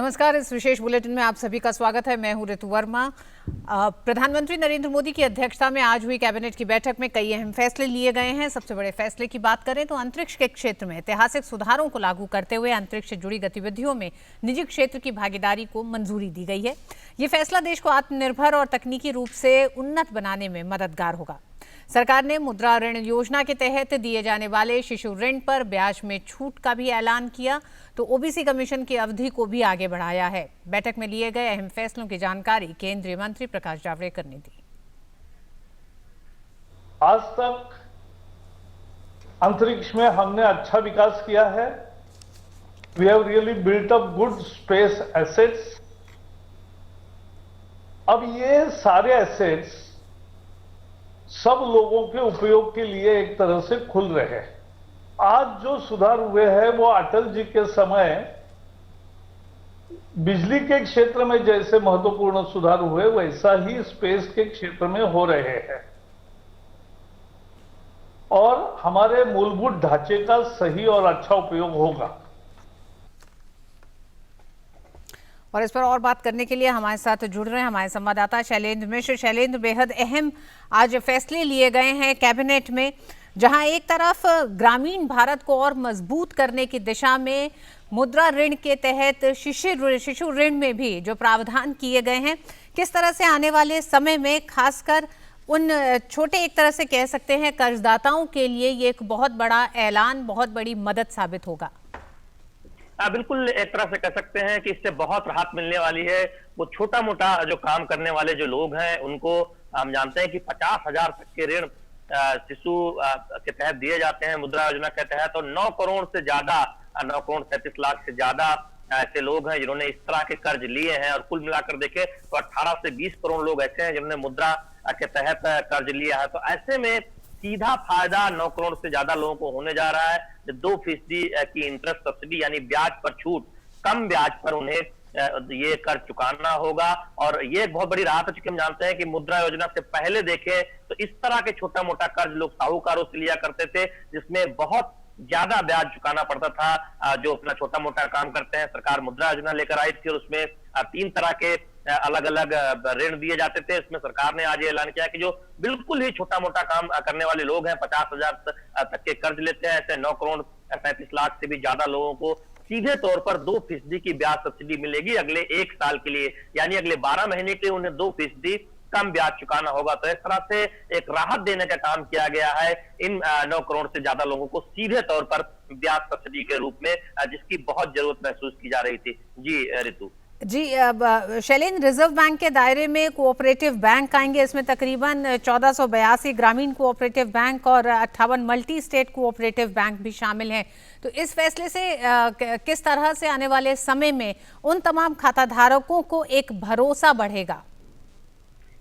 नमस्कार। इस विशेष बुलेटिन में आप सभी का स्वागत है। मैं हूं ऋतु वर्मा। प्रधानमंत्री नरेंद्र मोदी की अध्यक्षता में आज हुई कैबिनेट की बैठक में कई अहम फैसले लिए गए हैं। सबसे बड़े फैसले की बात करें तो अंतरिक्ष के क्षेत्र में ऐतिहासिक सुधारों को लागू करते हुए अंतरिक्ष से जुड़ी गतिविधियों में निजी क्षेत्र की भागीदारी को मंजूरी दी गई है। ये फैसला देश को आत्मनिर्भर और तकनीकी रूप से उन्नत बनाने में मददगार होगा। सरकार ने मुद्रा ऋण योजना के तहत दिए जाने वाले शिशु ऋण पर ब्याज में छूट का भी ऐलान किया तो ओबीसी कमीशन की अवधि को भी आगे बढ़ाया है। बैठक में लिए गए अहम फैसलों की जानकारी केंद्रीय मंत्री प्रकाश जावड़ेकर ने दी। आज तक अंतरिक्ष में हमने अच्छा विकास किया है। We have really built up good space assets. अब ये सारे एसेट्स सब लोगों के उपयोग के लिए एक तरह से खुल रहे हैं। आज जो सुधार हुए हैं वो अटल जी के समय बिजली के क्षेत्र में जैसे महत्वपूर्ण सुधार हुए वैसा ही स्पेस के क्षेत्र में हो रहे हैं और हमारे मूलभूत ढांचे का सही और अच्छा उपयोग होगा। और इस पर और बात करने के लिए हमारे साथ जुड़ रहे हैं हमारे संवाददाता शैलेंद्र मिश्र। शैलेंद्र, बेहद अहम आज फैसले लिए गए हैं कैबिनेट में, जहां एक तरफ ग्रामीण भारत को और मजबूत करने की दिशा में मुद्रा ऋण के तहत शिशु ऋण में भी जो प्रावधान किए गए हैं, किस तरह से आने वाले समय में खासकर उन छोटे एक तरह से कह सकते हैं कर्जदाताओं के लिए ये एक बहुत बड़ा ऐलान, बहुत बड़ी मदद साबित होगा। बिल्कुल, एक तरह से कह सकते हैं कि इससे बहुत राहत मिलने वाली है। वो छोटा मोटा जो काम करने वाले जो लोग हैं उनको हम जानते हैं कि 50,000 तक के ऋण शिशु के तहत दिए जाते हैं मुद्रा योजना के तहत, और 9 करोड़ से ज्यादा 9 करोड़ 37 लाख से ज्यादा ऐसे लोग हैं जिन्होंने इस तरह के कर्ज लिए हैं। और कुल मिलाकर देखें तो 18 से 20 करोड़ लोग ऐसे हैं जिन्होंने मुद्रा के तहत कर्ज लिया है। तो ऐसे में सीधा फायदा 9 करोड़ से ज्यादा लोगों को होने जा रहा है। 2% की इंटरेस्ट सब्सिडी यानी ब्याज पर छूट, कम ब्याज पर उन्हें ये कर्ज चुकाना होगा। और ये एक बहुत बड़ी राहत है, क्योंकि हम जानते हैं कि मुद्रा योजना से पहले देखें तो इस तरह के छोटा मोटा कर्ज लोग साहूकारों से लिया करते थे, जिसमें बहुत ज्यादा ब्याज चुकाना पड़ता था। जो अपना छोटा मोटा काम करते हैं, सरकार मुद्रा योजना लेकर आई थी और उसमें 3 तरह के अलग अलग ऋण दिए जाते थे। इसमें सरकार ने आज ये ऐलान किया कि जो बिल्कुल ही छोटा मोटा काम करने वाले लोग हैं 50,000 तक के कर्ज लेते हैं, ऐसे 9 करोड़ 37 लाख से भी ज्यादा लोगों को सीधे तौर पर 2% की ब्याज सब्सिडी मिलेगी अगले 1 साल के लिए, यानी अगले 12 महीने के लिए उन्हें 2% कम ब्याज चुकाना होगा। तो इस तरह से एक राहत देने का काम किया गया है इन 9 करोड़ से ज्यादा लोगों को सीधे तौर पर ब्याज सब्सिडी के रूप में, जिसकी बहुत जरूरत महसूस की जा रही थी। जी ऋतु। जी, शैलेंद्र, रिजर्व बैंक के दायरे में कोऑपरेटिव बैंक आएंगे। इसमें तकरीबन 1482 ग्रामीण कोऑपरेटिव बैंक और 58 मल्टी स्टेट कोऑपरेटिव बैंक भी शामिल हैं। तो इस फैसले से किस तरह से आने वाले समय में उन तमाम खाता धारकों को एक भरोसा बढ़ेगा?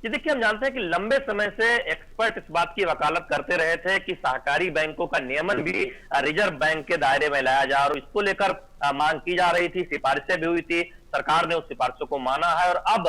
ये देखिए, हम जानते हैं कि लंबे समय से एक्सपर्ट इस बात की वकालत करते रहे थे कि सहकारी बैंकों का नियमन भी रिजर्व बैंक के दायरे में लाया जाए, और इसको लेकर मांग की जा रही थी, सिफारिशें भी हुई थी। सरकार ने उस सिफारिशों को माना है और अब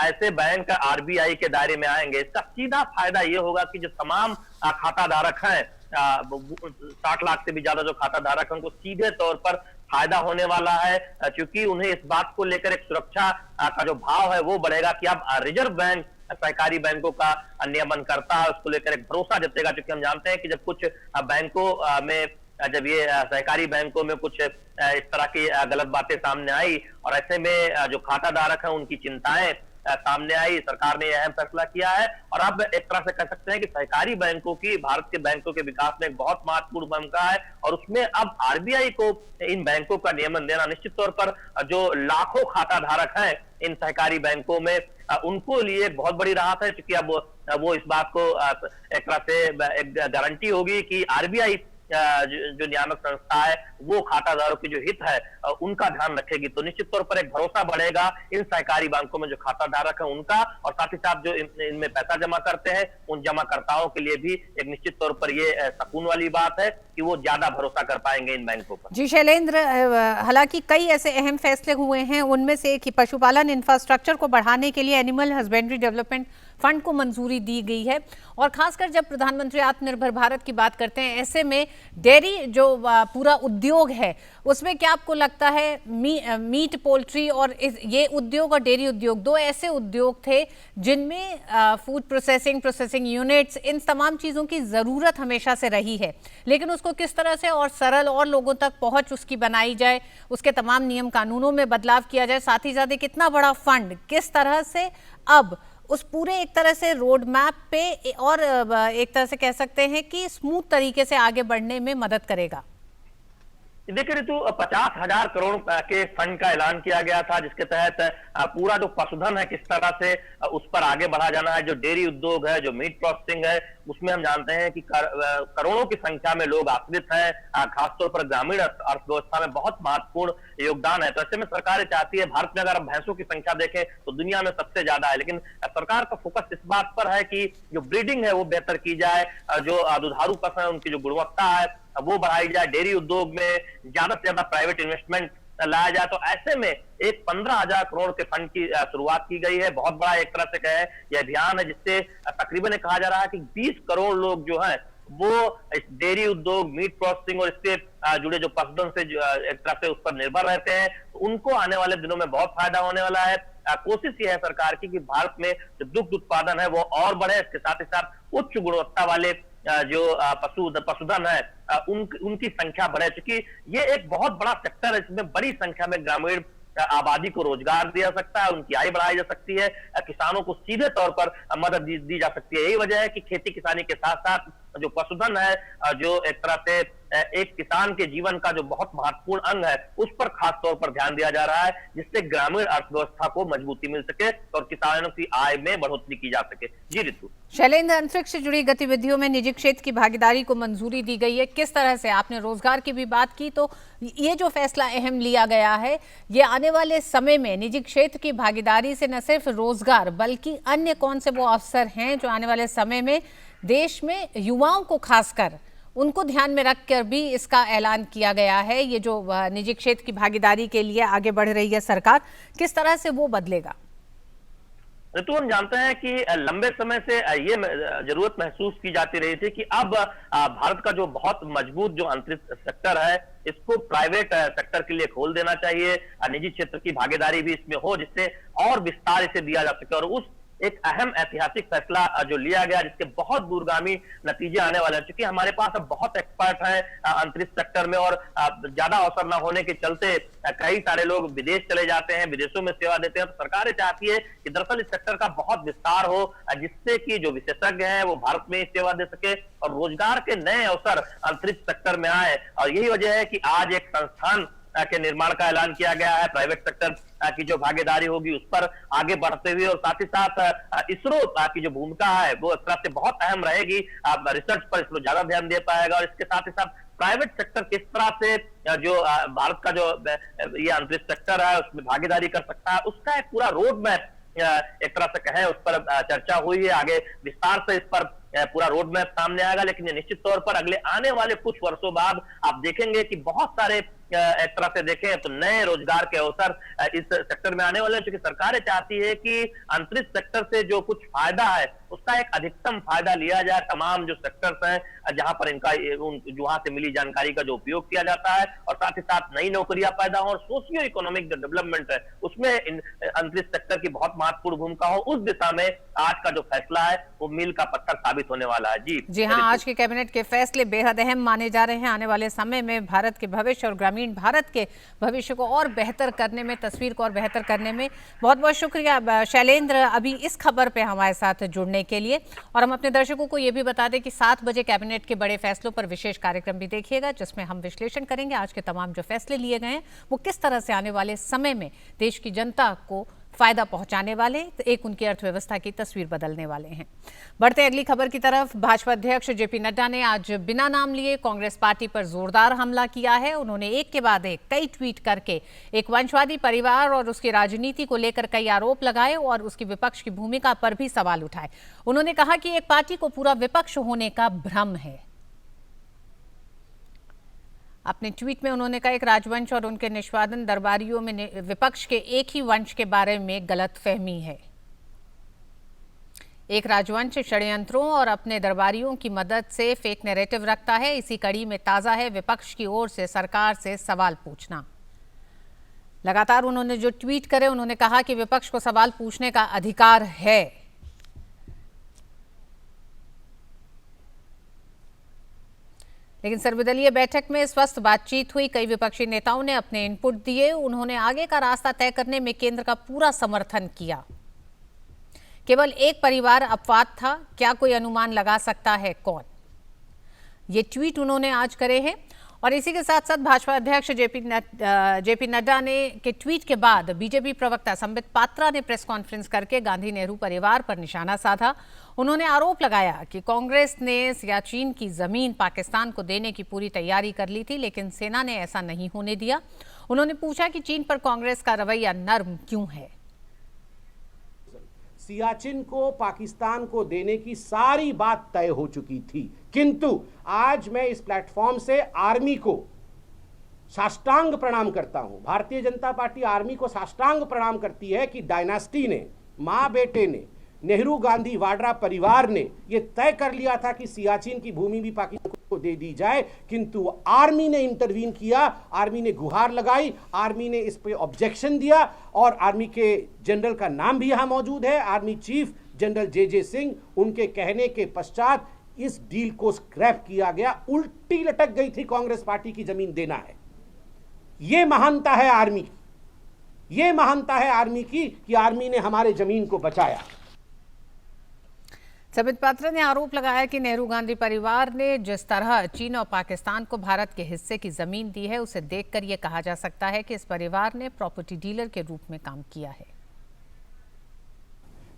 ऐसे बैंक आरबीआई के दायरे में आएंगे। इसका सीधा फायदा ये होगा कि जो तमाम खाता धारक हैं, 60 लाख से भी ज्यादा जो खाता धारक हैं, उनको सीधे तौर पर फायदा होने वाला है, क्योंकि उन्हें इस बात को लेकर एक सुरक्षा का जो भाव है वो बढ़ेगा कि अब रिजर्व बैंक सहकारी बैंकों का नियमन करता है, उसको लेकर एक भरोसा जतेगा। क्योंकि हम जानते हैं कि जब कुछ बैंकों में जब ये सहकारी बैंकों में कुछ इस तरह की गलत बातें सामने आई और ऐसे में जो खाता धारक है उनकी चिंताएं सामने आई, सरकार ने यह अहम फैसला किया है। और अब एक तरह से कह सकते हैं कि सहकारी बैंकों की भारत के बैंकों के विकास में एक बहुत महत्वपूर्ण भूमिका है, और उसमें अब आरबीआई को इन बैंकों का नियमन देना निश्चित तौर पर जो लाखों खाता धारक हैं इन सहकारी बैंकों में उनको लिए एक बहुत बड़ी राहत है, क्योंकि अब वो इस बात को एक तरह से एक गारंटी होगी कि आरबीआई जो नियामक संस्था है वो खाताधारकों की जो हित है उनका ध्यान रखेगी। तो निश्चित तौर पर एक भरोसा बढ़ेगा इन सहकारी बैंकों में जो खाता धारक है उनका, और साथ ही साथ जो इनमें पैसा जमा करते हैं उन जमाकर्ताओं के लिए भी एक निश्चित तौर पर ये सुकून वाली बात है कि वो ज्यादा भरोसा कर पाएंगे इन बैंकों पर। जी शैलेंद्र, हालांकि कई ऐसे अहम फैसले हुए हैं, उनमें से कि पशुपालन इंफ्रास्ट्रक्चर को बढ़ाने के लिए एनिमल हस्बेंड्री डेवलपमेंट फंड को मंजूरी दी गई है। और खासकर जब प्रधानमंत्री आत्मनिर्भर भारत की बात करते हैं, ऐसे में डेयरी जो पूरा उद्योग है उसमें क्या आपको लगता है मीट पोल्ट्री और ये उद्योग और डेयरी उद्योग दो ऐसे उद्योग थे जिनमें फूड प्रोसेसिंग यूनिट्स, इन तमाम चीज़ों की ज़रूरत हमेशा से रही है, लेकिन उसको किस तरह से और सरल और लोगों तक पहुंच उसकी बनाई जाए, उसके तमाम नियम कानूनों में बदलाव किया जाए, साथ ही साथ एक इतना बड़ा फंड किस तरह से अब उस पूरे एक तरह से रोड मैप पे और एक तरह से कह सकते हैं कि स्मूथ तरीके से आगे बढ़ने में मदद करेगा। देखिए ऋतु, 50,000 करोड़ के फंड का ऐलान किया गया था, जिसके तहत पूरा जो पशुधन है किस तरह से उस पर आगे बढ़ा जाना है, जो डेयरी उद्योग है, जो मीट प्रोसेसिंग है, उसमें हम जानते हैं कि करोड़ों की संख्या में लोग आश्रित हैं, खासतौर पर ग्रामीण अर्थव्यवस्था में बहुत महत्वपूर्ण योगदान है। तो ऐसे में सरकार चाहती है, भारत में अगर आप भैंसों की संख्या देखें तो दुनिया में सबसे ज्यादा है, लेकिन सरकार का फोकस इस बात पर है कि जो ब्रीडिंग है वो बेहतर की जाए, जो दुधारू पशु है उनकी जो गुणवत्ता है वो बढ़ाई जाए, डेयरी उद्योग में ज्यादा से ज्यादा प्राइवेट इन्वेस्टमेंट लाया जाए। तो ऐसे में एक 15,000 करोड़ के फंड की शुरुआत की गई है। बहुत बड़ा एक तरह से कहे यह अभियान है, जिससे तकरीबन कहा जा रहा है कि 20 करोड़ लोग जो है वो इस डेयरी उद्योग, मीट प्रोसेसिंग और इससे जुड़े जो पशुधन से एक तरह से उस पर निर्भर रहते हैं, तो उनको आने वाले दिनों में बहुत फायदा होने वाला है। कोशिश यह है सरकार की कि भारत में जो दुग्ध उत्पादन है वो और बढ़े, इसके साथ ही साथ उच्च गुणवत्ता वाले जो पशुधन है उनकी संख्या बढ़े, क्योंकि ये एक बहुत बड़ा सेक्टर है, इसमें बड़ी संख्या में ग्रामीण आबादी को रोजगार दिया सकता है, उनकी आय बढ़ाई जा सकती है, किसानों को सीधे तौर पर मदद दी जा सकती है। यही वजह है कि खेती किसानी के साथ साथ जो पशुधन है, जो एक तरह से एक किसान के जीवन का जो बहुत महत्वपूर्ण अंग है, उस पर खास तौर पर ध्यान दिया जा रहा है, जिससे ग्रामीण अर्थव्यवस्था को मजबूती मिल सके और किसानों की आय में बढ़ोतरी की जा सके। जी ऋतु। शैलेंद्र, अंतरिक्ष से जुड़ी गतिविधियों में निजी क्षेत्र की भागीदारी को मंजूरी दी गई है, किस तरह से? आपने रोजगार की भी बात की, तो ये जो फैसला अहम लिया गया है, ये आने वाले समय में निजी क्षेत्र की भागीदारी से न सिर्फ रोजगार बल्कि अन्य कौन से वो अवसर हैं जो आने वाले समय में देश में युवाओं को खासकर उनको ध्यान में रखकर भी इसका ऐलान किया गया है। ये जो निजी क्षेत्र की भागीदारी के लिए आगे बढ़ रही है सरकार, किस तरह से वो बदलेगा? तो हम जानते हैं कि लंबे समय से ये जरूरत महसूस की जाती रही थी कि अब भारत का जो बहुत मजबूत जो अंतरिक्ष सेक्टर है, इसको प्राइवेट सेक्टर के लिए खोल देना चाहिए, निजी क्षेत्र की भागीदारी भी इसमें हो, जिससे और विस्तार इसे दिया जा सके। और उस एक अहम ऐतिहासिक फैसला जो लिया गया, जिसके बहुत दूरगामी नतीजे आने वाले हैं, क्योंकि हमारे पास अब बहुत एक्सपर्ट हैं अंतरिक्ष सेक्टर में, और ज्यादा अवसर न होने के चलते कई सारे लोग विदेश चले जाते हैं, विदेशों में सेवा देते हैं। तो सरकार चाहती है कि दरअसल इस सेक्टर का बहुत विस्तार हो, जिससे कि जो विशेषज्ञ हैं वो भारत में ही सेवा दे सके और रोजगार के नए अवसर अंतरिक्ष सेक्टर में आए। और यही वजह है कि आज एक संस्थान के निर्माण का ऐलान किया गया है, प्राइवेट सेक्टर की जो भागीदारी होगी उस पर आगे बढ़ते हुए, और साथ ही साथ इसरो की जो भूमिका है वो इस तरह से बहुत अहम रहेगी। रिसर्च पर इसरो ज्यादा ध्यान दे पाएगा, और इसके साथ ही साथ प्राइवेट सेक्टर किस तरह से जो भारत का जो ये अंतरिक्ष सेक्टर है उसमें भागीदारी कर सकता है, उसका एक पूरा रोड मैप एक तरह से कहें उस पर चर्चा हुई है। आगे विस्तार से इस पर पूरा रोड मैप सामने आएगा, लेकिन ये निश्चित तौर पर अगले आने वाले कुछ वर्षों बाद आप देखेंगे कि बहुत सारे एक तरह से देखें तो नए रोजगार के अवसर इस सेक्टर में आने वाले हैं, क्योंकि सरकार चाहती है कि अंतरिक्ष सेक्टर से जो कुछ फायदा है उसका एक अधिकतम फायदा लिया जाए। तमाम जो सेक्टर्स हैं जहां पर इनका वहां से मिली जानकारी का जो उपयोग किया जाता है, और साथ ही साथ नई नौकरियां पैदा हो, और सोशियो इकोनॉमिक जो डेवलपमेंट है उसमें अंतरिक्ष सेक्टर की बहुत महत्वपूर्ण भूमिका हो, उस दिशा में आज का जो फैसला है वो मील का पत्थर साबित होने वाला है। जी हाँ, आज के कैबिनेट के फैसले बेहद अहम माने जा रहे हैं। आने वाले समय में भारत के भविष्य और ग्रामीण भारत के भविष्य को और बेहतर करने में, तस्वीर को और बेहतर करने में। बहुत बहुत शुक्रिया शैलेंद्र, अभी इस खबर पे हमारे साथ जुड़ने के लिए। और हम अपने दर्शकों को ये भी बता दें कि 7 बजे कैबिनेट के बड़े फैसलों पर विशेष कार्यक्रम भी देखिएगा, जिसमें हम विश्लेषण करेंगे आज के तमाम जो फैसले लिए गए हैं वो किस तरह से आने वाले समय में देश की जनता को फायदा पहुंचाने वाले, तो एक उनकी अर्थव्यवस्था की तस्वीर बदलने वाले हैं। बढ़ते अगली खबर की तरफ। भाजपा अध्यक्ष जेपी नड्डा ने आज बिना नाम लिए कांग्रेस पार्टी पर जोरदार हमला किया है। उन्होंने एक के बाद एक कई ट्वीट करके एक वंशवादी परिवार और उसकी राजनीति को लेकर कई आरोप लगाए और उसकी विपक्ष की भूमिका पर भी सवाल उठाए। उन्होंने कहा कि एक पार्टी को पूरा विपक्ष होने का भ्रम है। अपने ट्वीट में उन्होंने कहा, एक राजवंश और उनके निष्पादन दरबारियों में विपक्ष के एक ही वंश के बारे में गलतफहमी है। एक राजवंश षड्यंत्रों और अपने दरबारियों की मदद से फेक नैरेटिव रखता है। इसी कड़ी में ताजा है विपक्ष की ओर से सरकार से सवाल पूछना। लगातार उन्होंने जो ट्वीट करे, उन्होंने कहा कि विपक्ष को सवाल पूछने का अधिकार है। लेकिन सर्वदलीय बैठक में स्वस्थ बातचीत हुई। कई विपक्षी नेताओं ने अपने इनपुट दिए। उन्होंने आगे का रास्ता तय करने में केंद्र का पूरा समर्थन किया। केवल एक परिवार अपवाद था, क्या कोई अनुमान लगा सकता है कौन? ये ट्वीट उन्होंने आज करे हैं। और इसी के साथ साथ भाजपा अध्यक्ष जेपी नड्डा ने के ट्वीट के बाद बीजेपी प्रवक्ता संबित पात्रा ने प्रेस कॉन्फ्रेंस करके गांधी नेहरू परिवार पर निशाना साधा। उन्होंने आरोप लगाया कि कांग्रेस ने सियाचिन की जमीन पाकिस्तान को देने की पूरी तैयारी कर ली थी, लेकिन सेना ने ऐसा नहीं होने दिया। उन्होंने पूछा कि चीन पर कांग्रेस का रवैया नर्म क्यों है। सियाचिन को पाकिस्तान को देने की सारी बात तय हो चुकी थी, किंतु आज मैं इस प्लेटफॉर्म से आर्मी को साष्टांग प्रणाम करता हूं। भारतीय जनता पार्टी आर्मी को साष्टांग प्रणाम करती है कि डायनास्टी ने, मां बेटे ने, नेहरू गांधी वाड्रा परिवार ने यह तय कर लिया था कि सियाचिन की भूमि भी पाकिस्तान को दे दी जाए, किंतु आर्मी ने इंटरवीन किया, आर्मी ने गुहार लगाई, आर्मी ने इस पे ऑब्जेक्शन दिया। और आर्मी के जनरल का नाम भी यहां मौजूद है, आर्मी चीफ जनरल जे सिंह। उनके कहने के पश्चात इस डील को स्क्रैप किया गया। उल्टी लटक गई थी कांग्रेस पार्टी की जमीन देना है। यह महानता है आर्मी की, यह महानता है आर्मी की कि आर्मी ने हमारे जमीन को बचाया। संबित पात्रा ने आरोप लगाया कि नेहरू गांधी परिवार ने जिस तरह चीन और पाकिस्तान को भारत के हिस्से की जमीन दी है, उसे देखकर यह कहा जा सकता है कि इस परिवार ने प्रॉपर्टी डीलर के रूप में काम किया है।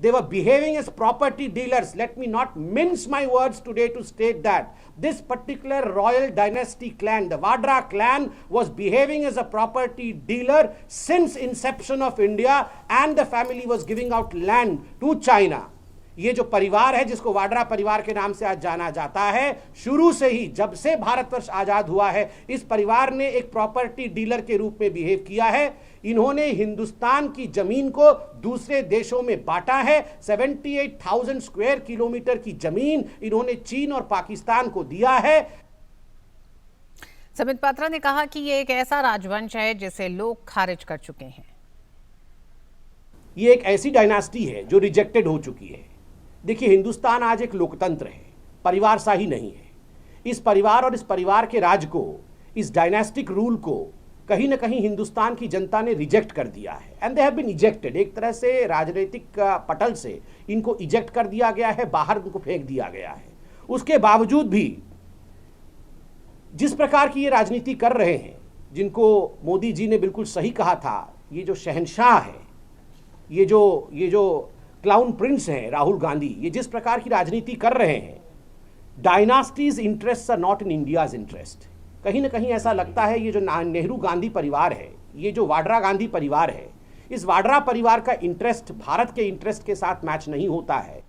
They were behaving as property dealers. Let me not mince my words today to state that this particular royal dynasty clan, the Vadra clan, was behaving as a property dealer since inception of India, and the family was giving out land to China. ये जो परिवार है जिसको वाड्रा परिवार के नाम से आज जाना जाता है, शुरू से ही जब से भारतवर्ष आजाद हुआ है, इस परिवार ने एक प्रॉपर्टी डीलर के रूप में बिहेव किया है। इन्होंने हिंदुस्तान की जमीन को दूसरे देशों में बांटा है। 78,000 स्क्वायर किलोमीटर की जमीन इन्होंने चीन और पाकिस्तान को दिया है। संबित पात्रा ने कहा कि ये एक ऐसा राजवंश है जिसे लोग खारिज कर चुके हैं। ये एक ऐसी डायनास्टी है जो रिजेक्टेड हो चुकी है। देखिए, हिंदुस्तान आज एक लोकतंत्र है, परिवारशाही नहीं है। इस परिवार और इस परिवार के राज को, इस डायनास्टिक रूल को कहीं ना कहीं हिंदुस्तान की जनता ने रिजेक्ट कर दिया है। And they have been ejected. एक तरह से राजनीतिक पटल से इनको इजेक्ट कर दिया गया है, बाहर उनको फेंक दिया गया है। उसके बावजूद भी जिस प्रकार की ये राजनीति कर रहे हैं, जिनको मोदी जी ने बिल्कुल सही कहा था, ये जो शहंशाह है, ये जो क्लाउन प्रिंस हैं राहुल गांधी, ये जिस प्रकार की राजनीति कर रहे हैं, dynasties interest are not in India's interest. कहीं ना कहीं ऐसा लगता है ये जो नेहरू गांधी परिवार है, ये जो वाड्रा गांधी परिवार है, इस वाड्रा परिवार का इंटरेस्ट भारत के इंटरेस्ट के साथ मैच नहीं होता है।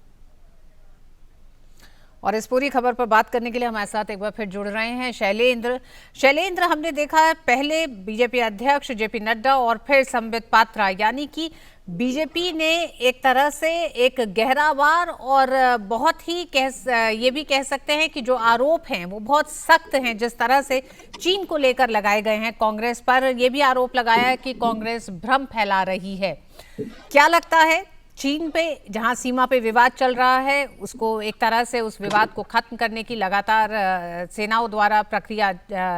और इस पूरी खबर पर बात करने के लिए हमारे साथ एक बार फिर जुड़ रहे हैं शैलेंद्र। हमने देखा है पहले बीजेपी अध्यक्ष जेपी नड्डा और फिर संबित पात्रा, यानी कि बीजेपी ने एक तरह से एक गहरावार और बहुत ही ये भी कह सकते हैं कि जो आरोप हैं वो बहुत सख्त हैं, जिस तरह से चीन को लेकर लगाए गए हैं कांग्रेस पर। यह भी आरोप लगाया है कि कांग्रेस भ्रम फैला रही है। क्या लगता है, चीन पे जहां सीमा पे विवाद चल रहा है, उसको एक तरह से उस विवाद को खत्म करने की लगातार सेनाओं द्वारा प्रक्रिया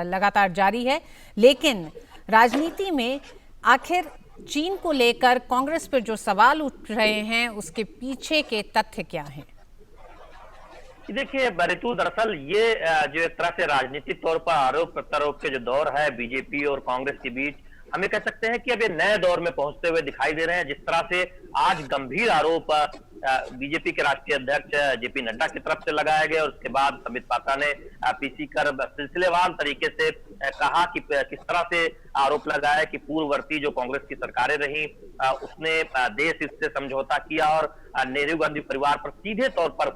लगातार जारी है, लेकिन राजनीति में आखिर चीन को लेकर कांग्रेस पर जो सवाल उठ रहे हैं उसके पीछे के तथ्य क्या हैं? देखिए ऋतु, दरअसल ये जो एक तरह से राजनीतिक तौर पर आरोप प्रत्यारोप के जो दौर है बीजेपी और कांग्रेस के बीच, हमें कह सकते हैं कि अब ये नए दौर में पहुंचते हुए दिखाई दे रहे हैं। जिस तरह से आज गंभीर आरोप बीजेपी के राष्ट्रीय अध्यक्ष जेपी नड्डा की तरफ से लगाया गया और उसके बाद संबित पात्रा ने पीसी कर सिलसिलेवार तरीके से कहा कि किस तरह से आरोप लगाया कि पूर्ववर्ती जो कांग्रेस की सरकारें रही उसने देश हित से समझौता किया और नेहरू गांधी परिवार पर सीधे तौर पर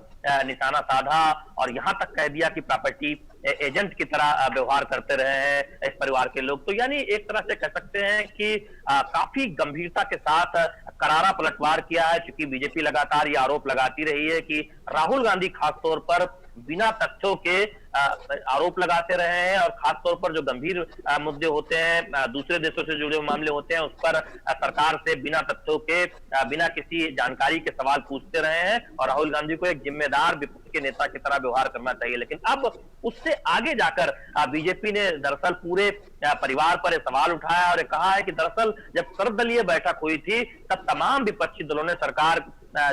निशाना साधा और यहां तक कह दिया कि प्रॉपर्टी एजेंट की तरह व्यवहार करते रहे हैं इस परिवार के लोग। तो यानी एक तरह से कह सकते हैं कि काफी गंभीरता के साथ करारा पलटवार किया है, क्योंकि बीजेपी लगातार ये आरोप लगाती रही है कि राहुल गांधी खासतौर पर बिना तथ्यों के आरोप लगाते रहे हैं, और खासतौर पर जो गंभीर मुद्दे होते हैं, दूसरे देशों से जुड़े मामले होते हैं, उस पर सरकार से बिना तथ्यों के, बिना किसी जानकारी के सवाल पूछते रहे हैं, और राहुल गांधी को एक जिम्मेदार विपक्ष के नेता की तरह व्यवहार करना चाहिए। लेकिन अब उससे आगे जाकर बीजेपी ने दरअसल पूरे परिवार पर सवाल उठाया और कहा है कि दरअसल जब सर्वदलीय बैठक हुई थी तब तमाम विपक्षी दलों ने सरकार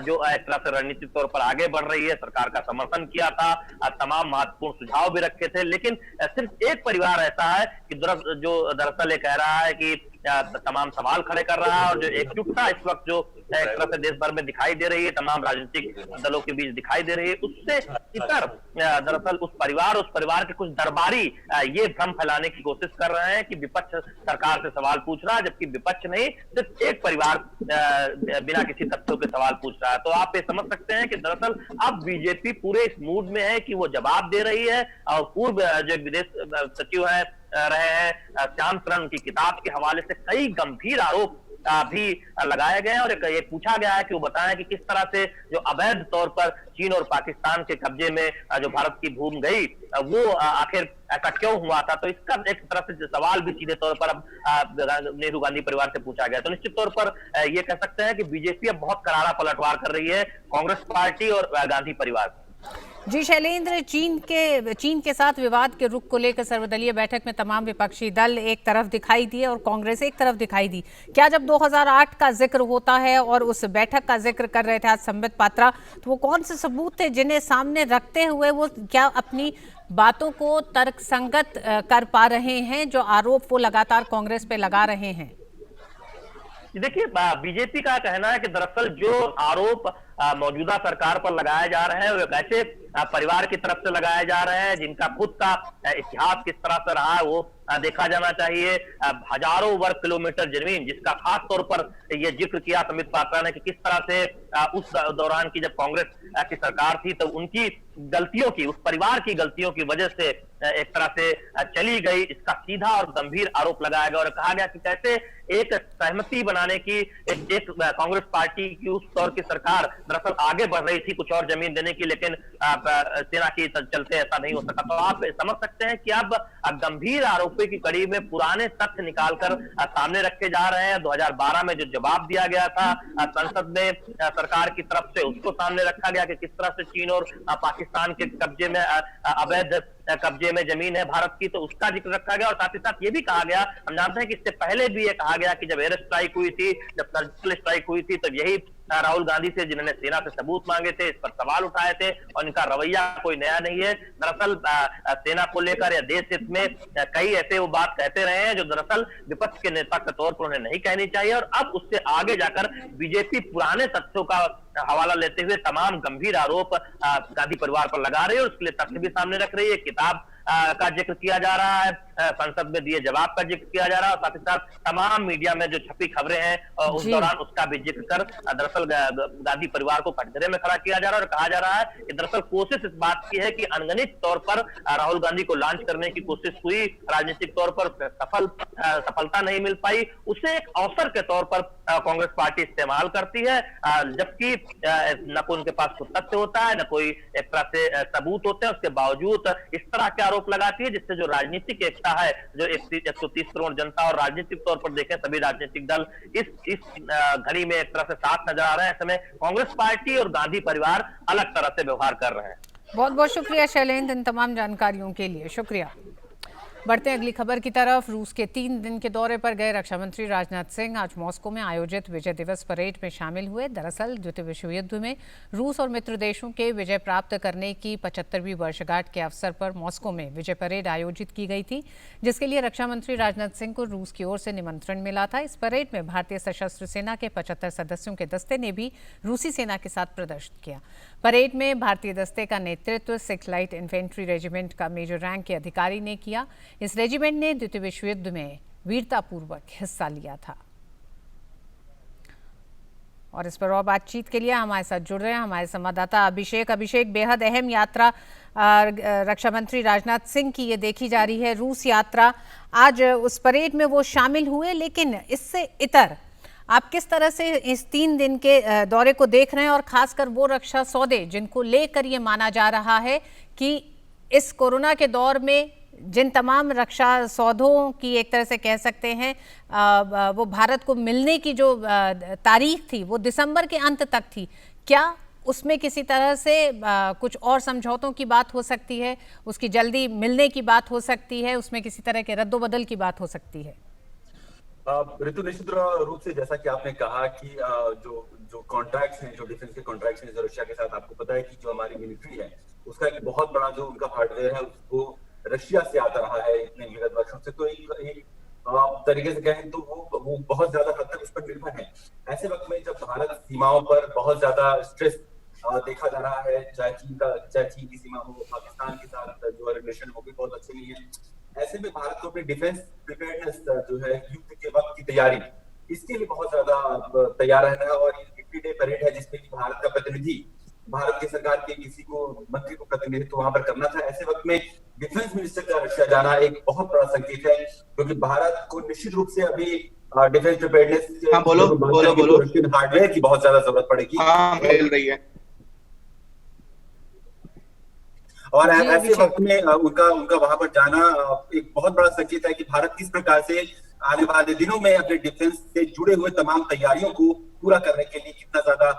जो एक तरह से रणनीतिक तौर पर आगे बढ़ रही है, सरकार का समर्थन किया था, तमाम महत्वपूर्ण सुझाव भी रखे थे। लेकिन सिर्फ एक परिवार ऐसा है कि जो दरअसल ये कह रहा है कि तमाम सवाल खड़े कर रहा है, और जो एकजुटता इस वक्त जो एक तरह से देश भर में दिखाई दे रही है, तमाम राजनीतिक दलों के बीच दिखाई दे रही है, उससे इतर दरअसल उस परिवार के कुछ दरबारी ये भ्रम फैलाने की कोशिश कर रहे हैं कि विपक्ष सरकार से सवाल पूछ रहा है, जबकि विपक्ष नहीं, सिर्फ एक परिवार बिना किसी तथ्यों के सवाल पूछ रहा है। तो आप ये समझ सकते हैं कि दरअसल अब बीजेपी पूरे इस मूड में है कि वो जवाब दे रही है, और पूर्व जो विदेश सचिव है रहे हैं श्याम शरण की किताब के हवाले से कई गंभीर आरोप भी लगाए गए हैं, और ये पूछा गया है कि वो बताएं कि किस तरह से जो अवैध तौर पर चीन और पाकिस्तान के कब्जे में जो भारत की भूमि गई, वो आखिर ऐसा क्यों हुआ था। तो इसका एक तरह से सवाल भी सीधे तौर पर अब नेहरू गांधी परिवार से पूछा गया। तो निश्चित तौर पर ये कह सकते हैं कि बीजेपी अब बहुत करारा पलटवार कर रही है कांग्रेस पार्टी और गांधी परिवार। जी शैलेंद्र, चीन के साथ विवाद के रुख को लेकर सर्वदलीय बैठक में तमाम विपक्षी दल एक तरफ दिखाई दिए और कांग्रेस एक तरफ दिखाई दी। क्या जब 2008 का जिक्र होता है और उस बैठक का जिक्र कर रहे थे आज संबित पात्रा, तो वो कौन से सबूत थे जिन्हें सामने रखते हुए वो क्या अपनी बातों को तर्कसंगत कर पा रहे हैं, जो आरोप वो लगातार कांग्रेस पे लगा रहे हैं? देखिए, बीजेपी का कहना है कि दरअसल जो आरोप मौजूदा सरकार पर लगाए जा रहे हैं वो ऐसे परिवार की तरफ से लगाए जा रहे हैं जिनका खुद का इतिहास किस तरह से रहा है वो देखा जाना चाहिए। हजारों वर्ग किलोमीटर जमीन, जिसका खास तौर पर ये जिक्र किया संबित पात्रा ने कि किस तरह से उस दौरान की जब कांग्रेस की सरकार थी तो उनकी गलतियों की, उस परिवार की गलतियों की वजह से एक तरह से चली गई, इसका सीधा और गंभीर आरोप लगाया गया और कहा गया कि कैसे एक सहमति बनाने की एक कांग्रेस पार्टी की उस दौर की सरकार दरअसल आगे बढ़ रही थी कुछ और जमीन देने की, लेकिन सेना के चलते ऐसा नहीं हो सका। तो आप समझ सकते हैं कि अब गंभीर आरोपों की कड़ी में पुराने तथ्य निकालकर सामने रखे जा रहे हैं। 2012 में जो जवाब दिया गया था संसद में सरकार की तरफ से, उसको सामने रखा गया कि किस तरह से चीन और पाकिस्तान के कब्जे में अवैध कब्जे में जमीन है भारत की, तो उसका जिक्र रखा गया। और साथ ही साथ ये भी कहा गया, हम जानते हैं कि इससे पहले भी ये कहा गया कि जब एयर स्ट्राइक हुई थी, जब सर्जिकल स्ट्राइक हुई थी, तब यही राहुल गांधी से जिन्होंने सेना से सबूत मांगे थे, इस पर सवाल उठाए थे, और इनका रवैया कोई नया नहीं है। दरअसल सेना को लेकर या देश हित में कई ऐसे वो बात कहते रहे हैं जो दरअसल विपक्ष के नेता के तौर पर उन्हें नहीं कहनी चाहिए। और अब उससे आगे जाकर बीजेपी पुराने तथ्यों का हवाला लेते हुए तमाम गंभीर आरोप गांधी परिवार पर लगा रही है और उसके लिए तथ्य भी सामने रख रही है। किताब का जिक्र किया जा रहा है, संसद में दिए जवाब का जिक्र किया जा रहा है, और साथ ही साथ तमाम मीडिया में जो छपी खबरें हैं उस दौरान उसका भी जिक्र कर दरअसल गांधी परिवार को कटघरे में खड़ा किया जा रहा है। और कहा जा रहा है कि दरअसल कोशिश इस बात की है कि अनगणित तौर पर राहुल गांधी को लॉन्च करने की कोशिश हुई, राजनीतिक तौर पर सफलता नहीं मिल पाई, उसे एक अवसर के तौर पर कांग्रेस पार्टी इस्तेमाल करती है, जबकि न कोई उनके पास कोई तथ्य होता है, न कोई एक तरह से सबूत होते हैं, उसके बावजूद इस तरह के आरोप लगाती है, जिससे जो राजनीतिक एकता है, जो 130 करोड़ जनता और राजनीतिक तौर पर देखें सभी राजनीतिक दल इस घड़ी में एक तरह से साथ नजर आ रहे हैं। ऐसे में कांग्रेस पार्टी और गांधी परिवार अलग तरह से व्यवहार कर रहे हैं। बहुत बहुत शुक्रिया शैलेंद्र इन तमाम जानकारियों के लिए, शुक्रिया। बढ़ते हैं अगली खबर की तरफ। रूस के 3 दिन के दौरे पर गए रक्षा मंत्री राजनाथ सिंह आज मॉस्को में आयोजित विजय दिवस परेड में शामिल हुए। दरअसल द्वितीय विश्व युद्ध में रूस और मित्र देशों के विजय प्राप्त करने की 75वीं वर्षगांठ के अवसर पर मॉस्को में विजय परेड आयोजित की गई थी, जिसके लिए रक्षा मंत्री राजनाथ सिंह को रूस की ओर से निमंत्रण मिला था। इस परेड में भारतीय सशस्त्र सेना के 75 सदस्यों के दस्ते ने भी रूसी सेना के साथ प्रदर्शन किया। परेड में भारतीय दस्ते का नेतृत्व 6 लाइट इन्फेंट्री रेजिमेंट का मेजर रैंक के अधिकारी ने किया। इस रेजिमेंट ने द्वितीय विश्व युद्ध में वीरतापूर्वक हिस्सा लिया था। और इस पर और बातचीत के लिए हमारे साथ जुड़ रहे हैं हमारे संवाददाता अभिषेक। बेहद अहम यात्रा रक्षा मंत्री राजनाथ सिंह की ये देखी जा रही है, रूस यात्रा। आज उस परेड में वो शामिल हुए, लेकिन इससे इतर आप किस तरह से इस 3 दिन के दौरे को देख रहे हैं, और खासकर वो रक्षा सौदे जिनको लेकर ये माना जा रहा है कि इस कोरोना के दौर में जिन तमाम रक्षा सौदों की एक तरह से कह सकते हैं वो भारत को मिलने की जो तारीख थी वो दिसंबर के अंत तक थी, क्या उसमें किसी तरह से कुछ और समझौतों की बात हो सकती है, उसकी जल्दी मिलने की बात हो सकती है, उसमें किसी तरह के रद्दोबदल की बात हो सकती है? ऋतु, निश्चित रूप से जैसा कि आपने कहा कि जो कॉन्ट्रैक्ट्स हैं, जो डिफेंस के कॉन्ट्रैक्ट्स हैं रशिया के साथ, आपको पता है कि जो हमारी मिलिट्री है उसका एक बहुत बड़ा जो उनका हार्डवेयर है उसको रशिया से आता रहा है इतने विगत वर्षों से। तो एक तरीके से कहें तो वो बहुत ज्यादा हद तक उस पर निर्भर है। ऐसे वक्त में जब भारत सीमाओं पर बहुत ज्यादा स्ट्रेस देखा जा रहा है, चाहे चीन की सीमा हो, पाकिस्तान के साथ जो रिलेशन वो भी बहुत अच्छे नहीं है, ऐसे में भारत को अपनी डिफेंस प्रिपेयर्डनेस जो है युद्ध के वक्त की तैयारी, इसके लिए बहुत ज्यादा तैयार रहना है। और ये डे परेड है जिसमें कि भारत का प्रतिनिधि, भारत की सरकार के किसी को मंत्री को प्रतिनिधित्व वहां पर करना था। ऐसे वक्त में डिफेंस मिनिस्टर का रशिया जाना एक बहुत बड़ा संकेत है, क्योंकि भारत को निश्चित रूप से अभी डिफेंस प्रिपेयर्डनेस रशियन हार्डवेयर की बहुत ज्यादा जरूरत पड़ेगी। मिल रही है। और ऐसे वक्त में उनका वहां पर जाना एक बहुत बड़ा संकेत है कि भारत किस प्रकार से आने वाले दिनों में अपने डिफेंस से जुड़े हुए तमाम तैयारियों को पूरा करने के लिए कितना ज्यादा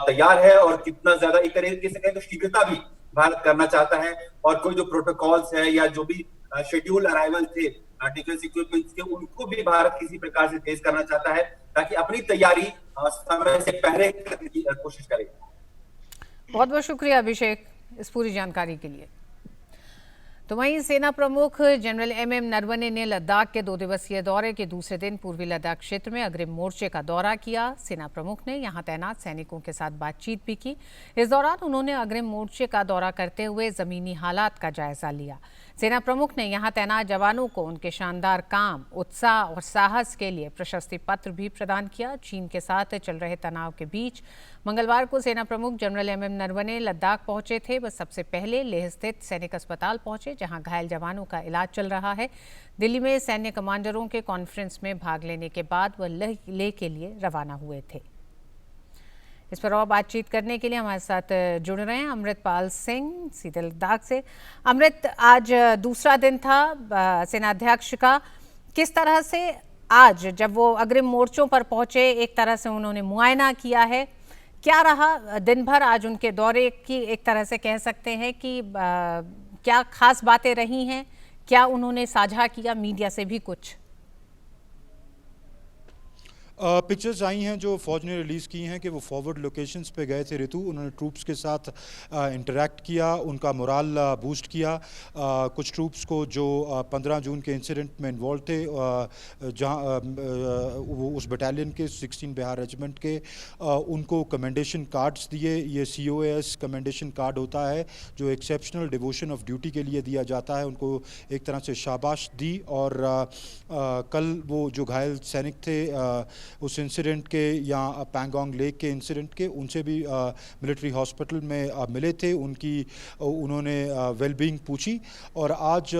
तैयार है, और कितना ज्यादा एक तरीके से कहें तो शीघ्रता भी भारत करना चाहता है। और कोई जो प्रोटोकॉल्स है या जो भी शेड्यूल अराइवल थे डिफेंस इक्विपमेंट्स के, उनको भी भारत किसी प्रकार से तेज करना चाहता है ताकि अपनी तैयारी समय से पहले करने की कोशिश करे। बहुत बहुत शुक्रिया अभिषेक इस पूरी जानकारी के लिए। तो वहीं सेना प्रमुख जनरल एमएम नरवणे ने लद्दाख के 2 दिवसीय दौरे के दूसरे दिन पूर्वी लद्दाख क्षेत्र में अग्रिम मोर्चे का दौरा किया। सेना प्रमुख ने यहां तैनात सैनिकों के साथ बातचीत भी की। इस दौरान उन्होंने अग्रिम मोर्चे का दौरा करते हुए जमीनी हालात का जायजा लिया। सेना प्रमुख ने यहां तैनात जवानों को उनके शानदार काम, उत्साह और साहस के लिए प्रशस्ति पत्र भी प्रदान किया। चीन के साथ चल रहे तनाव के बीच मंगलवार को सेना प्रमुख जनरल एमएम नरवणे लद्दाख पहुंचे थे। वह सबसे पहले लेह स्थित सैनिक अस्पताल पहुंचे, जहां घायल जवानों का इलाज चल रहा है। दिल्ली में सैन्य कमांडरों के कॉन्फ्रेंस में भाग लेने के बाद वह लेह के लिए रवाना हुए थे। इस पर और बातचीत करने के लिए हमारे साथ जुड़ रहे हैं अमृतपाल सिंह सीधे लद्दाख से। अमृत, आज दूसरा दिन था सेनाध्यक्ष का, किस तरह से आज जब वो अग्रिम मोर्चों पर पहुंचे, एक तरह से उन्होंने मुआयना किया है, क्या रहा दिन भर आज उनके दौरे की, एक तरह से कह सकते हैं कि क्या खास बातें रही हैं, क्या उन्होंने साझा किया मीडिया से भी कुछ? पिक्चर्स आई हैं जो फौज ने रिलीज़ की हैं कि वो फॉरवर्ड लोकेशंस पे गए थे ऋतु, उन्होंने ट्रूप्स के साथ इंटरेक्ट किया, उनका मोराल बूस्ट किया। कुछ ट्रूप्स को जो 15 जून के इंसिडेंट में इन्वॉल्व थे, जहां वो उस बटालियन के 16 बिहार रेजिमेंट के, उनको कमेंडेशन कार्ड्स दिए। ये COAS कमेंडेशन कार्ड होता है जो एक्सेप्शनल डिवोशन ऑफ ड्यूटी के लिए दिया जाता है, उनको एक तरह से शाबाश दी। और कल वो जो घायल सैनिक थे उस इंसिडेंट के या पैंगोंग लेक के इंसिडेंट के, उनसे भी मिलिट्री हॉस्पिटल में मिले थे, उन्होंने वेलबींग पूछी। और आज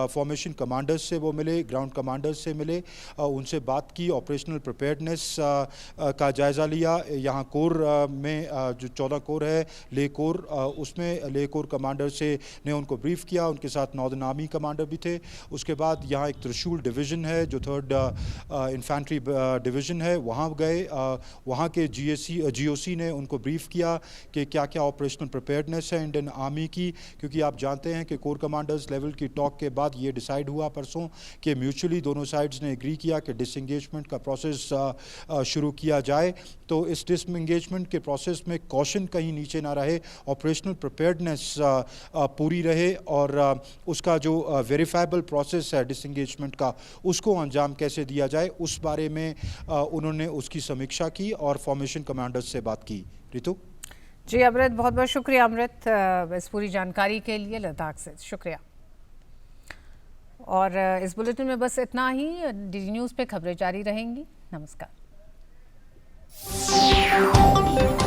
फॉर्मेशन कमांडर्स से वो मिले, ग्राउंड कमांडर्स से मिले, उनसे बात की, ऑपरेशनल प्रिपेयर्डनेस का जायज़ा लिया। यहाँ कोर में जो 14 कोर है, ले कोर, उसमें ले कोर कमांडर से ने उनको ब्रीफ किया, उनके साथ नॉर्दर्न आर्मी कमांडर भी थे। उसके बाद यहाँ एक त्रिशूल डिवीज़न है जो 3rd इन्फेंट्री डिवीज़न है, वहाँ गए, वहाँ के GOC ने उनको ब्रीफ किया कि क्या क्या ऑपरेशनल प्रिपेयर्डनेस है इंडियन आर्मी की, क्योंकि आप जानते हैं कि कोर कमांडर्स लेवल की टॉक के बाद ये डिसाइड हुआ परसों कि म्यूचुअली दोनों साइड्स ने एग्री किया कि डिसएंगेजमेंट का प्रोसेस शुरू किया जाए। तो इस डिसएंगेजमेंट के प्रोसेस में कॉशन कहीं नीचे ना रहे, ऑपरेशनल प्रिपेयर्डनेस पूरी रहे, और उसका जो वेरीफाइबल प्रोसेस है डिसएंगेजमेंट का, उसको अंजाम कैसे दिया जाए, उस बारे में उन्होंने उसकी समीक्षा की और फॉर्मेशन कमांडर्स से बात की। रितु जी अमृत, बहुत बहुत शुक्रिया अमृत इस पूरी जानकारी के लिए लद्दाख से, शुक्रिया। और इस बुलेटिन में बस इतना ही। DD न्यूज़ पे खबरें जारी रहेंगी। नमस्कार। हैं।